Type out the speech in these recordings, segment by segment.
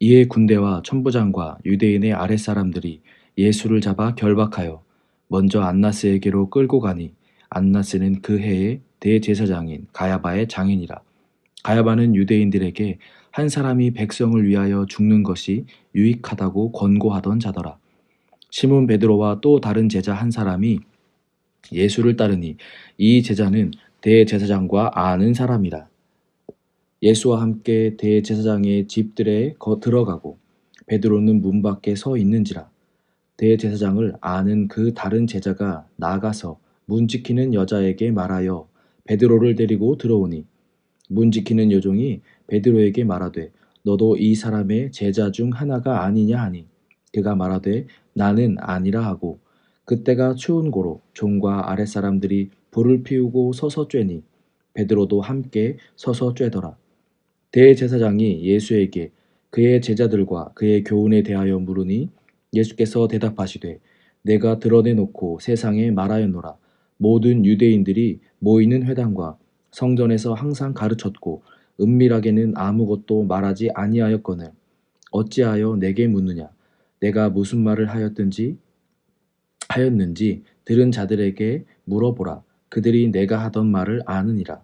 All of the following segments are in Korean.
이에 군대와 천부장과 유대인의 아랫사람들이 예수를 잡아 결박하여 먼저 안나스에게로 끌고 가니 안나스는 그 해의 대제사장인 가야바의 장인이라. 가야바는 유대인들에게 한 사람이 백성을 위하여 죽는 것이 유익하다고 권고하던 자더라. 시몬 베드로와 또 다른 제자 한 사람이 예수를 따르니 이 제자는 대제사장과 아는 사람이라. 예수와 함께 대제사장의 집들에 들어가고 베드로는 문 밖에 서 있는지라. 대제사장을 아는 그 다른 제자가 나가서 문 지키는 여자에게 말하여 베드로를 데리고 들어오니 문 지키는 여종이 베드로에게 말하되 너도 이 사람의 제자 중 하나가 아니냐 하니 그가 말하되 나는 아니라 하고 그때가 추운 고로 종과 아랫사람들이 불을 피우고 서서 쬐니 베드로도 함께 서서 쬐더라. 대제사장이 예수에게 그의 제자들과 그의 교훈에 대하여 물으니 예수께서 대답하시되 내가 드러내놓고 세상에 말하였노라. 모든 유대인들이 모이는 회당과 성전에서 항상 가르쳤고 은밀하게는 아무것도 말하지 아니하였거늘 어찌하여 내게 묻느냐. 내가 무슨 말을 하였는지 들은 자들에게 물어보라. 그들이 내가 하던 말을 아느니라.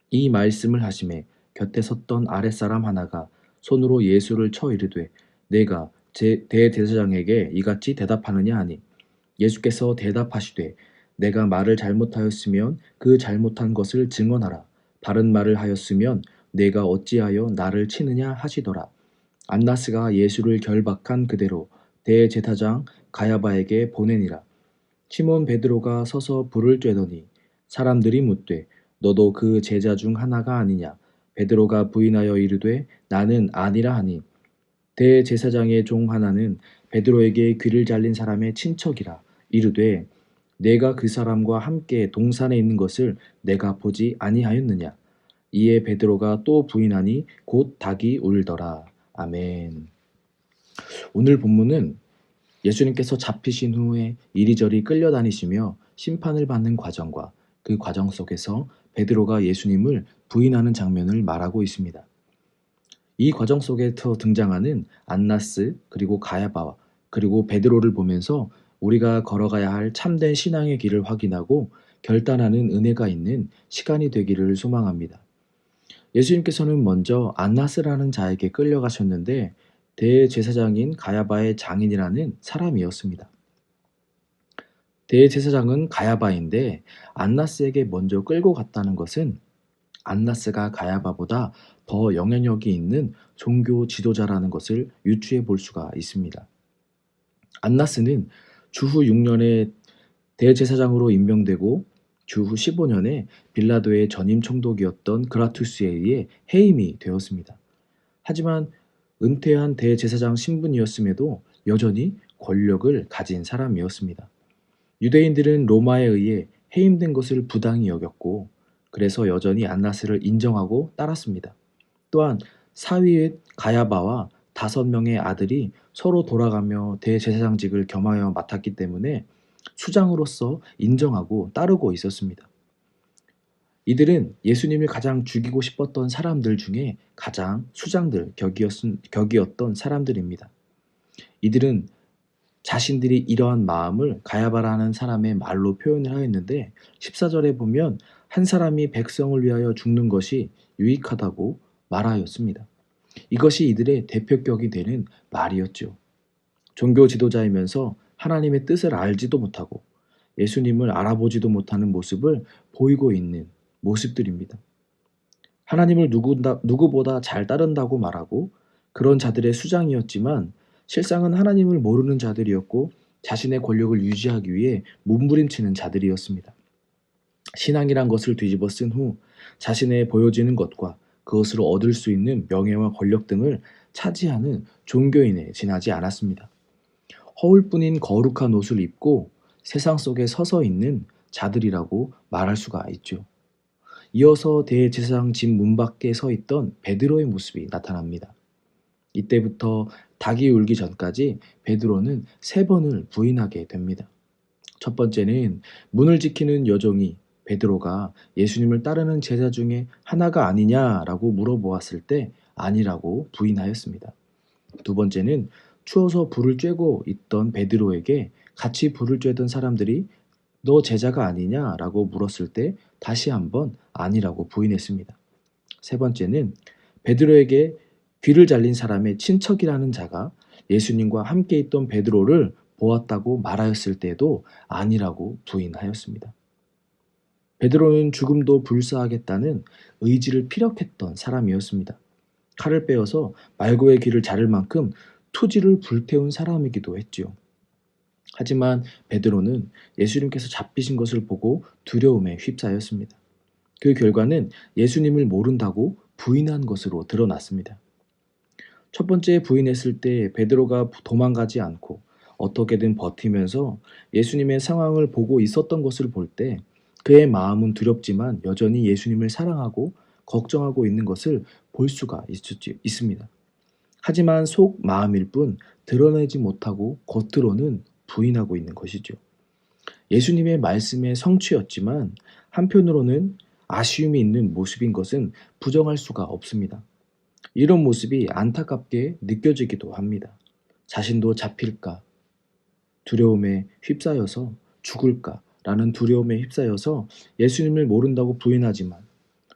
이 말씀을 하심에 곁에 섰던 아랫사람 하나가 손으로 예수를 쳐 이르되 내가 대제사장에게 이같이 대답하느냐 하니 예수께서 대답하시되 내가 말을 잘못하였으면 그 잘못한 것을 증언하라. 바른 말을 하였으면 내가 어찌하여 나를 치느냐 하시더라. 안나스가 예수를 결박한 그대로 대제사장 가야바에게 보내니라. 시몬 베드로가 서서 불을 쬐더니 사람들이 묻되 너도 그 제자 중 하나가 아니냐. 베드로가 부인하여 이르되 나는 아니라 하니 대제사장의 종 하나는 베드로에게 귀를 잘린 사람의 친척이라 이르되 내가 그 사람과 함께 동산에 있는 것을 내가 보지 아니하였느냐. 이에 베드로가 또 부인하니 곧 닭이 울더라. 아멘. 오늘 본문은 예수님께서 잡히신 후에 이리저리 끌려다니시며 심판을 받는 과정과 그 과정 속에서 베드로가 예수님을 부인하는 장면을 말하고 있습니다. 이 과정 속에서 등장하는 안나스 그리고 가야바와 그리고 베드로를 보면서 우리가 걸어가야 할 참된 신앙의 길을 확인하고 결단하는 은혜가 있는 시간이 되기를 소망합니다. 예수님께서는 먼저 안나스라는 자에게 끌려가셨는데 대제사장인 가야바의 장인이라는 사람이었습니다. 대제사장은 가야바인데 안나스에게 먼저 끌고 갔다는 것은 안나스가 가야바보다 더 영향력이 있는 종교 지도자라는 것을 유추해 볼 수가 있습니다. 안나스는 주후 6년에 대제사장으로 임명되고 주후 15년에 빌라도의 전임 총독이었던 그라투스에 의해 해임이 되었습니다. 하지만 은퇴한 대제사장 신분이었음에도 여전히 권력을 가진 사람이었습니다. 유대인들은 로마에 의해 해임된 것을 부당히 여겼고 그래서 여전히 안나스를 인정하고 따랐습니다. 또한 사위의 가야바와 5명의 아들이 서로 돌아가며 대제사장직을 겸하여 맡았기 때문에 수장으로서 인정하고 따르고 있었습니다. 이들은 예수님을 가장 죽이고 싶었던 사람들 중에 가장 수장들 격이었던 사람들입니다. 이들은 자신들이 이러한 마음을 가야바라는 사람의 말로 표현을 하였는데 14절에 보면 한 사람이 백성을 위하여 죽는 것이 유익하다고 말하였습니다. 이것이 이들의 대표격이 되는 말이었죠. 종교 지도자이면서 하나님의 뜻을 알지도 못하고 예수님을 알아보지도 못하는 모습을 보이고 있는 모습들입니다. 하나님을 누구보다 잘 따른다고 말하고 그런 자들의 수장이었지만 실상은 하나님을 모르는 자들이었고 자신의 권력을 유지하기 위해 몸부림치는 자들이었습니다. 신앙이란 것을 뒤집어 쓴 후 자신의 보여지는 것과 그것으로 얻을 수 있는 명예와 권력 등을 차지하는 종교인에 지나지 않았습니다. 허울뿐인 거룩한 옷을 입고 세상 속에 서서 있는 자들이라고 말할 수가 있죠. 이어서 대제사장 집 문 밖에 서 있던 베드로의 모습이 나타납니다. 이때부터 닭이 울기 전까지 베드로는 3번을 부인하게 됩니다. 첫 번째는 문을 지키는 여종이 베드로가 예수님을 따르는 제자 중에 하나가 아니냐라고 물어보았을 때 아니라고 부인하였습니다. 두 번째는 추워서 불을 쬐고 있던 베드로에게 같이 불을 쬐던 사람들이 너 제자가 아니냐라고 물었을 때 다시 한번 아니라고 부인했습니다. 세 번째는 베드로에게 귀를 잘린 사람의 친척이라는 자가 예수님과 함께 있던 베드로를 보았다고 말하였을 때에도 아니라고 부인하였습니다. 베드로는 죽음도 불사하겠다는 의지를 피력했던 사람이었습니다. 칼을 빼어서 말고의 귀를 자를 만큼 토지를 불태운 사람이기도 했지요. 하지만 베드로는 예수님께서 잡히신 것을 보고 두려움에 휩싸였습니다. 그 결과는 예수님을 모른다고 부인한 것으로 드러났습니다. 첫 번째 부인했을 때 베드로가 도망가지 않고 어떻게든 버티면서 예수님의 상황을 보고 있었던 것을 볼 때 그의 마음은 두렵지만 여전히 예수님을 사랑하고 걱정하고 있는 것을 볼 수가 있습니다. 하지만 속 마음일 뿐 드러내지 못하고 겉으로는 부인하고 있는 것이죠. 예수님의 말씀의 성취였지만 한편으로는 아쉬움이 있는 모습인 것은 부정할 수가 없습니다. 이런 모습이 안타깝게 느껴지기도 합니다. 자신도 잡힐까, 두려움에 휩싸여서 죽을까 라는 두려움에 휩싸여서 예수님을 모른다고 부인하지만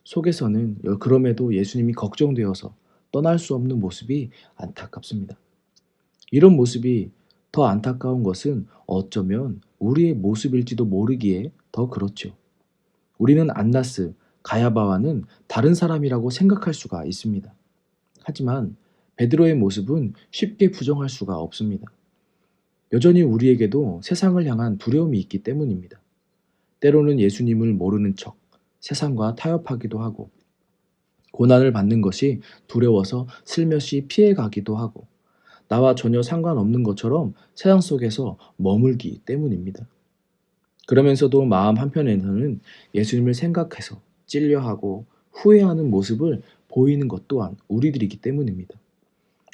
속에서는 그럼에도 예수님이 걱정되어서 떠날 수 없는 모습이 안타깝습니다. 이런 모습이 더 안타까운 것은 어쩌면 우리의 모습일지도 모르기에 더 그렇죠. 우리는 안나스, 가야바와는 다른 사람이라고 생각할 수가 있습니다. 하지만 베드로의 모습은 쉽게 부정할 수가 없습니다. 여전히 우리에게도 세상을 향한 두려움이 있기 때문입니다. 때로는 예수님을 모르는 척 세상과 타협하기도 하고 고난을 받는 것이 두려워서 슬며시 피해가기도 하고 나와 전혀 상관없는 것처럼 세상 속에서 머물기 때문입니다. 그러면서도 마음 한편에서는 예수님을 생각해서 찔려하고 후회하는 모습을 보이는 것 또한 우리들이기 때문입니다.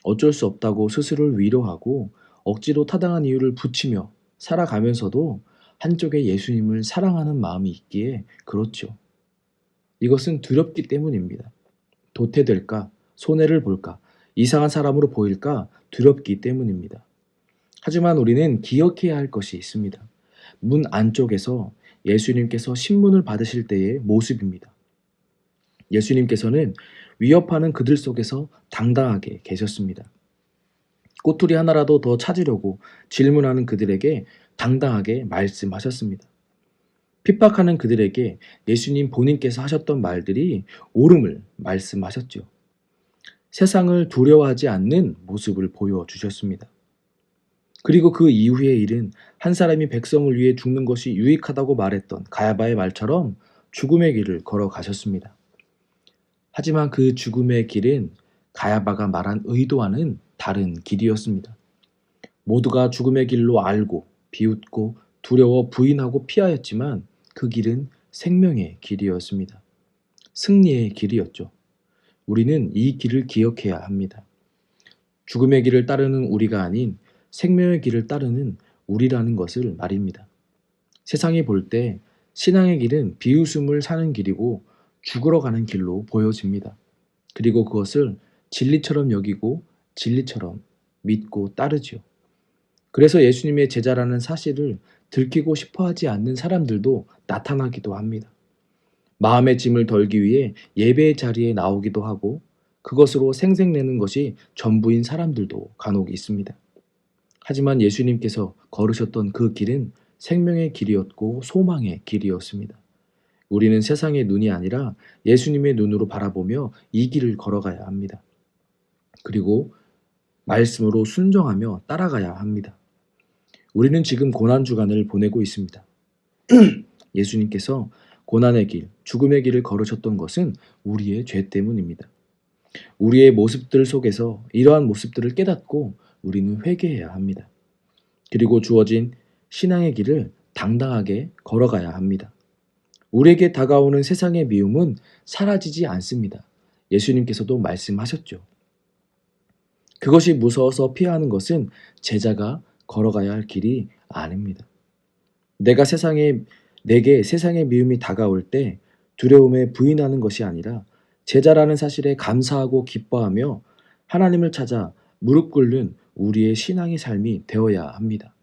어쩔 수 없다고 스스로를 위로하고 억지로 타당한 이유를 붙이며 살아가면서도 한쪽에 예수님을 사랑하는 마음이 있기에 그렇죠. 이것은 두렵기 때문입니다. 도태될까? 손해를 볼까? 이상한 사람으로 보일까? 두렵기 때문입니다. 하지만 우리는 기억해야 할 것이 있습니다. 문 안쪽에서 예수님께서 신문을 받으실 때의 모습입니다. 예수님께서는 위협하는 그들 속에서 당당하게 계셨습니다. 꼬투리 하나라도 더 찾으려고 질문하는 그들에게 당당하게 말씀하셨습니다. 핍박하는 그들에게 예수님 본인께서 하셨던 말들이 옳음을 말씀하셨죠. 세상을 두려워하지 않는 모습을 보여주셨습니다. 그리고 그 이후의 일은 한 사람이 백성을 위해 죽는 것이 유익하다고 말했던 가야바의 말처럼 죽음의 길을 걸어가셨습니다. 하지만 그 죽음의 길은 가야바가 말한 의도와는 다른 길이었습니다. 모두가 죽음의 길로 알고 비웃고 두려워 부인하고 피하였지만 그 길은 생명의 길이었습니다. 승리의 길이었죠. 우리는 이 길을 기억해야 합니다. 죽음의 길을 따르는 우리가 아닌 생명의 길을 따르는 우리라는 것을 말입니다. 세상이 볼 때 신앙의 길은 비웃음을 사는 길이고 죽으러 가는 길로 보여집니다. 그리고 그것을 진리처럼 여기고 진리처럼 믿고 따르지요. 그래서 예수님의 제자라는 사실을 들키고 싶어 하지 않는 사람들도 나타나기도 합니다. 마음의 짐을 덜기 위해 예배의 자리에 나오기도 하고 그것으로 생색내는 것이 전부인 사람들도 간혹 있습니다. 하지만 예수님께서 걸으셨던 그 길은 생명의 길이었고 소망의 길이었습니다. 우리는 세상의 눈이 아니라 예수님의 눈으로 바라보며 이 길을 걸어가야 합니다. 그리고 말씀으로 순종하며 따라가야 합니다. 우리는 지금 고난주간을 보내고 있습니다. 예수님께서 고난의 길, 죽음의 길을 걸으셨던 것은 우리의 죄 때문입니다. 우리의 모습들 속에서 이러한 모습들을 깨닫고 우리는 회개해야 합니다. 그리고 주어진 신앙의 길을 당당하게 걸어가야 합니다. 우리에게 다가오는 세상의 미움은 사라지지 않습니다. 예수님께서도 말씀하셨죠. 그것이 무서워서 피하는 것은 제자가 걸어가야 할 길이 아닙니다. 내게 세상의 미움이 다가올 때 두려움에 부인하는 것이 아니라 제자라는 사실에 감사하고 기뻐하며 하나님을 찾아 무릎 꿇는 우리의 신앙의 삶이 되어야 합니다.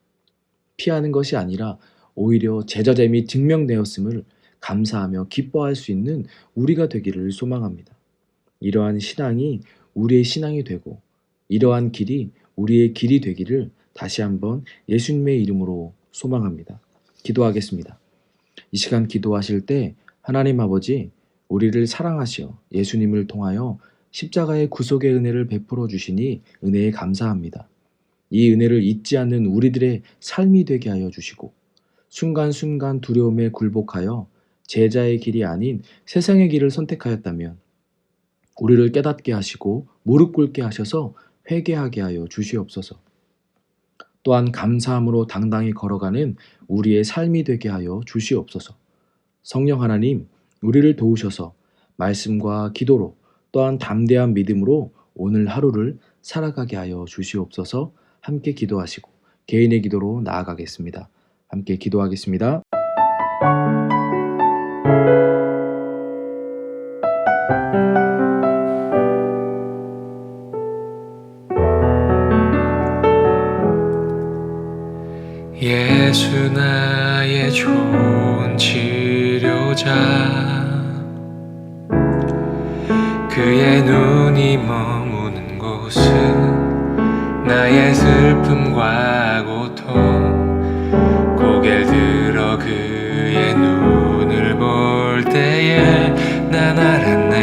피하는 것이 아니라 오히려 제자됨이 증명되었음을 감사하며 기뻐할 수 있는 우리가 되기를 소망합니다. 이러한 신앙이 우리의 신앙이 되고 이러한 길이 우리의 길이 되기를 다시 한번 예수님의 이름으로 소망합니다. 기도하겠습니다. 이 시간 기도하실 때 하나님 아버지, 우리를 사랑하시어 예수님을 통하여 십자가의 구속의 은혜를 베풀어 주시니 은혜에 감사합니다. 이 은혜를 잊지 않는 우리들의 삶이 되게 하여 주시고 순간순간 두려움에 굴복하여 제자의 길이 아닌 세상의 길을 선택하였다면 우리를 깨닫게 하시고 무릎 꿇게 하셔서 회개하게 하여 주시옵소서. 또한 감사함으로 당당히 걸어가는 우리의 삶이 되게 하여 주시옵소서. 성령 하나님, 우리를 도우셔서 말씀과 기도로 또한 담대한 믿음으로 오늘 하루를 살아가게 하여 주시옵소서. 함께 기도하시고 개인의 기도로 나아가겠습니다. 함께 기도하겠습니다. 예수 나의 좋은 치료자, 그의 눈이 머무는 곳은 나의 슬픔과 고통, 고개를 들어 그의 눈을 볼 때에 난 알았네.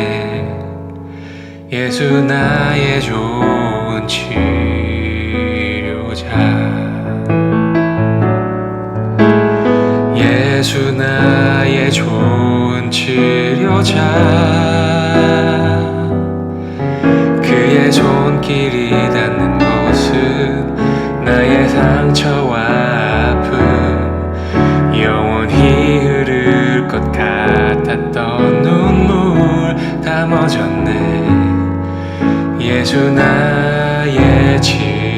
예수 나의 좋은 치료자, 예수 나의 좋은 치료자, 그의 손길이 닿는 곳은 나의 상처와 아픔, 영원히 흐를 것 같았던 눈물 다 멎었네. 예수 나의 치료자,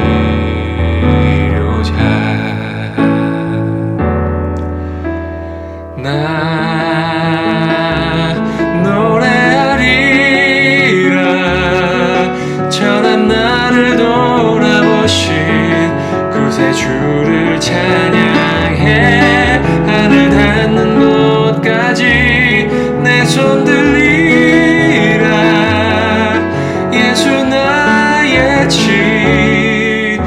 나 노래하리라. 전한 나를 돌아보신 구세주를 찬양해. 하늘 닿는 곳까지 내 손 들리라. 예수 나의 치료자,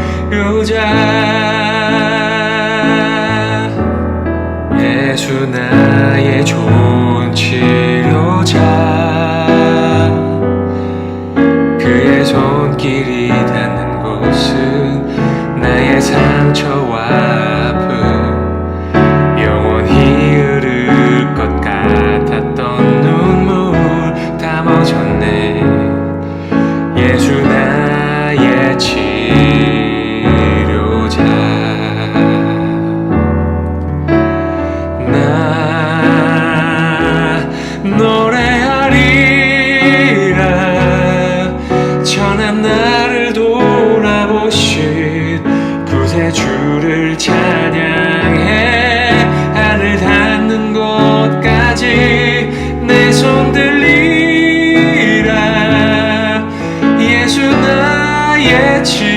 예수 나의 좋은 치료자, 그의 손길이 닿는 곳은 나의 상처와 아픔, 영원히 흐를 것 같았던 눈물 다 멎었네. 예수 나의 치료자, 나 노래하리라. 전한 나를 돌아보신 구세주를 찬양해. 하늘 닿는 곳까지 내 손 들리라. 예수 나의 치료자,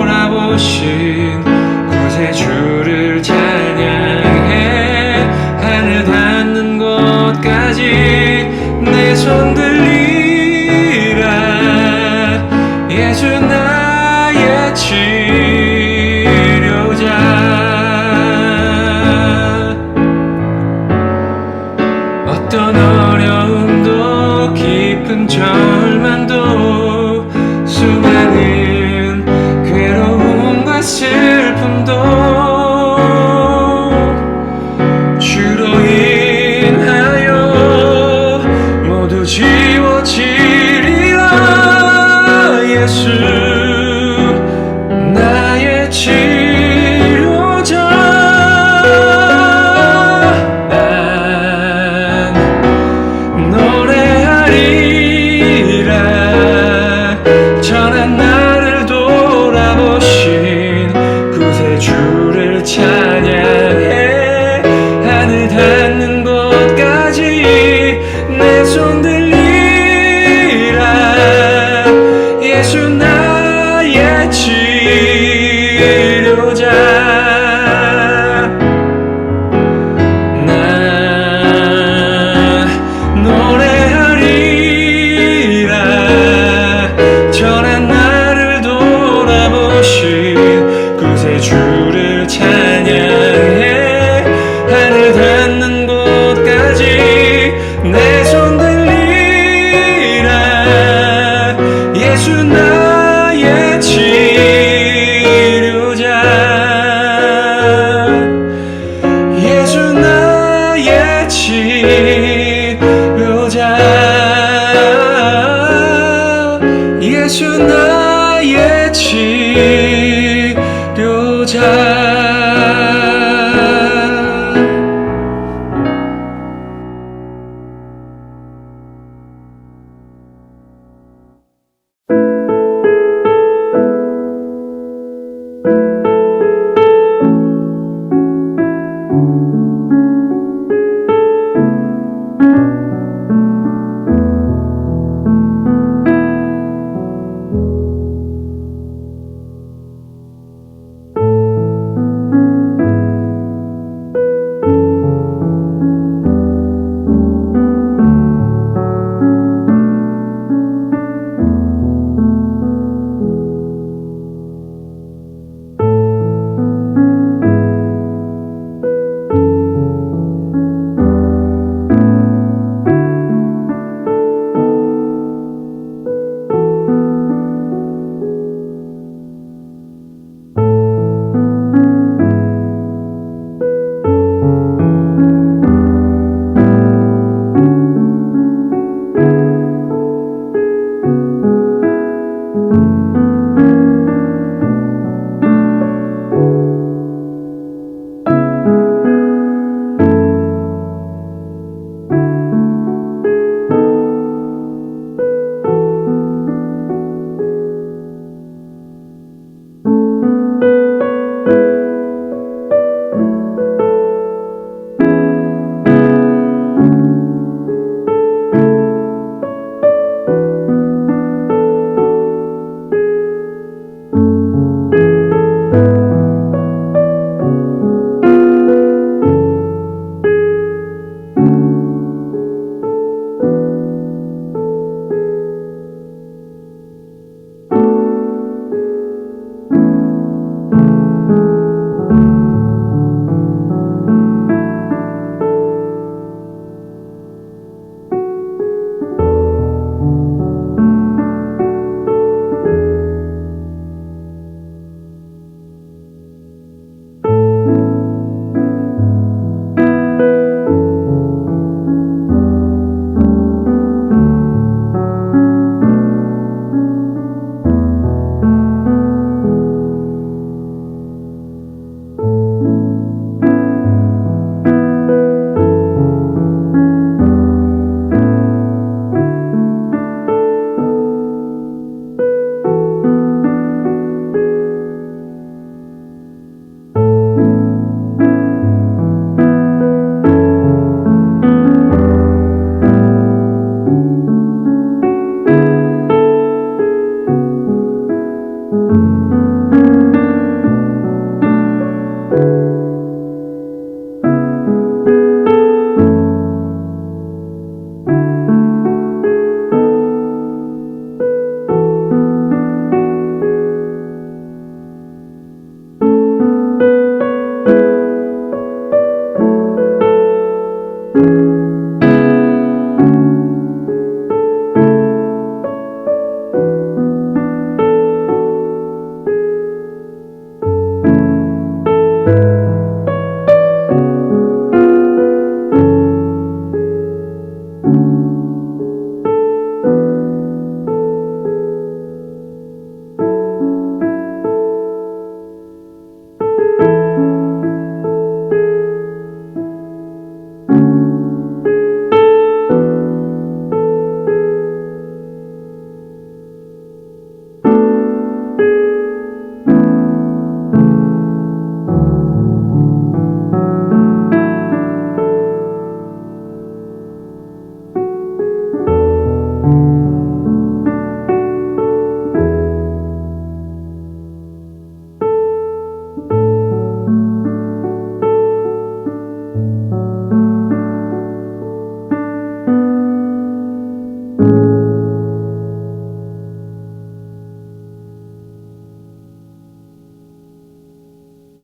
돌아보신 구세주를 찬양해. 하늘 닿는 곳까지 내 손 들리라. 예수 나의 치료자, 어떤 어려움도 깊은 절망도 수많은 괴로움과 슬픔도 주로 인하여 모두 지워지리라. 예수 치료자 나 노래하리라 전한 나를 돌아보신 구세주를 찬양해 하늘 닿는 곳까지 내 손 들리라 예수 나의 치료자 예수 나의 치료자 예수 나의 치료자